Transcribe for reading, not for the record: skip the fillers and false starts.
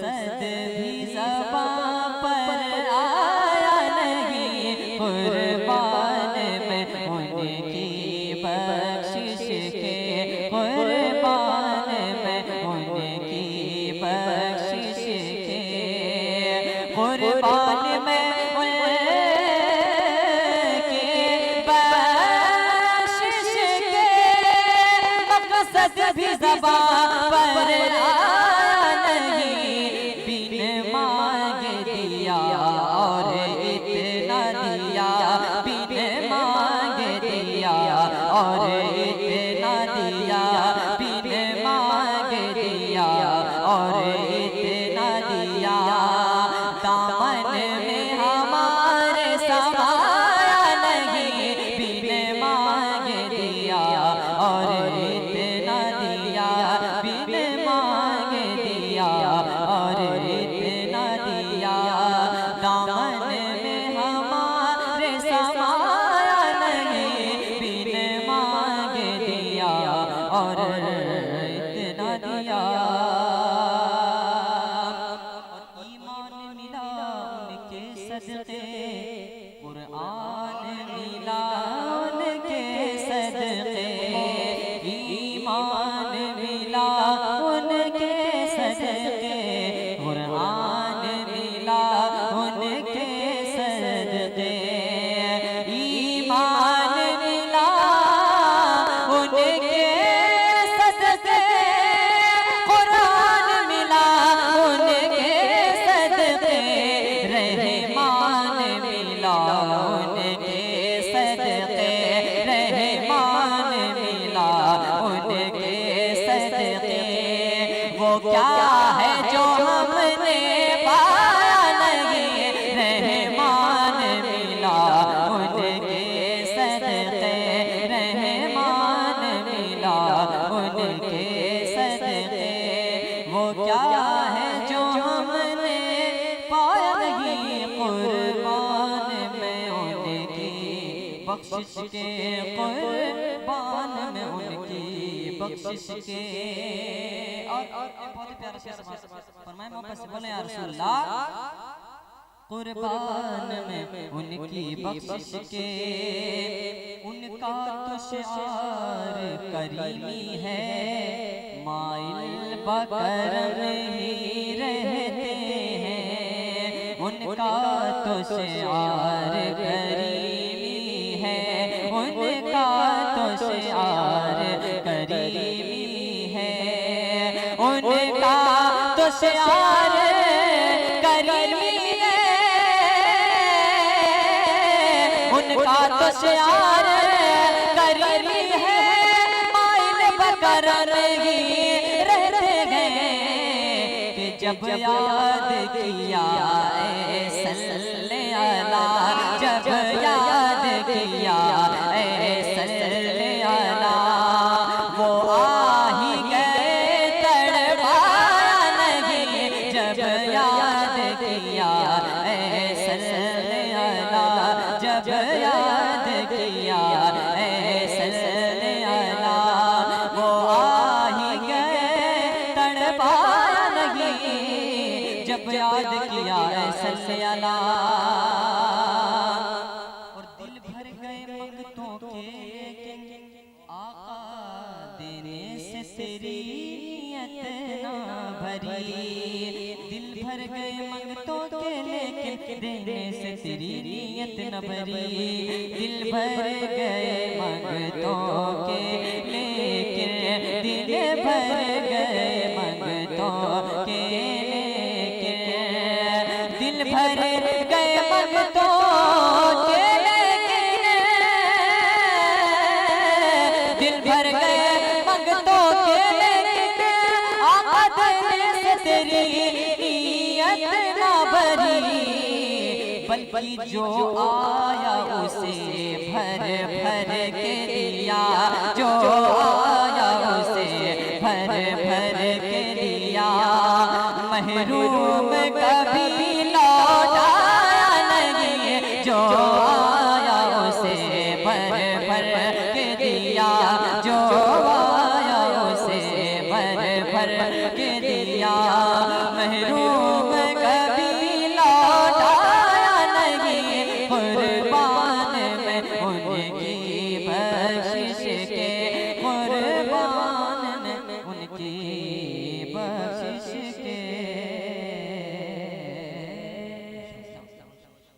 मकसद भी ज़बां पर आया नहीं, कुर्बान मैं उनकी बख्शिश के, कुर्बान मैं उनकी बख्शिश के, कुर्बान मैं उनकी बख्शिश के, मकसद भी ज़बां पर आया नहीं, बिन मांगे दिया और इतना दिया, बिन मांगे दिया और इतना दिया, बिन मांगे दिया और इतना दिया, दामन में हमारे समाया नहीं, बिन मांगे दिया और इतना दिया, बिन मांगे दिया और इतना दिया, दामन में हमारे समाया नहीं, बिन मांगे दिया और इतना दिया। ईमान मिला उनके सदके, कुरान मिला उनके सदके, ईमान मिला उनके सदके, कुरान मिला उनके सदके, ईमान मिला उनके सदके, कुरान मिला उनके सदके, रहमान मिला उनके सदके, रहमान मिला उनके सदके, वो क्या है जो हमने पाया नहीं, रहमान मिला उनके सदके, रहमान मिला उनके सदके, वो क्या है जो हमने पाया नहीं, कुर्बान में उनकी बख्शिश के, कुर्बान में उनकी बख्शिश के। और बहुत ही प्यारा सा फरमाए मोहब्बत से बोले या रसूल अल्लाह, कुर्बान में उनकी बख्शिश के, उनका तो शिआर करीमी है, माइल बकरम ही रहते हैं, उनका तो शिआर करीमी है, उनका तो शिआर करीमी है, उनका तो शिआर करीमी है, उनका तो शिआर करीमी है, माइल बकरम ही रहते हैं, कि जब याद किया ऐ सल्ले अला, जब याद किया ऐ सल्ले अला, वो आ ही गए तड़पाया नहीं, जब याद किया ऐ सल्ले अला, जब याद किया ऐ सल्ले अला, वो आ ही गए तड़पाया नहीं, जब याद किया ऐ सल्ले अला। और दिल भर गए मंगतों के, आका देने से तेरी नियत ना भरी, दिल भर गए मंगतों के लेकिन देने से तेरी नियत न भरी, दिल भर गए मंगतों के लेकिन, दिल भर गए मंगतों के लेकिन, दिल भर गए मंगतों के लेकिन, दिल भर गए मंगतों के लेकिन, आका देने से तेरी नियत ना भरी, बल्कि जो आया उसे भर भर के दिया, जो आया उसे भर भर के दिया, महरूम कभी लौटाया नहीं, जो आया उसे भर भर के दिया,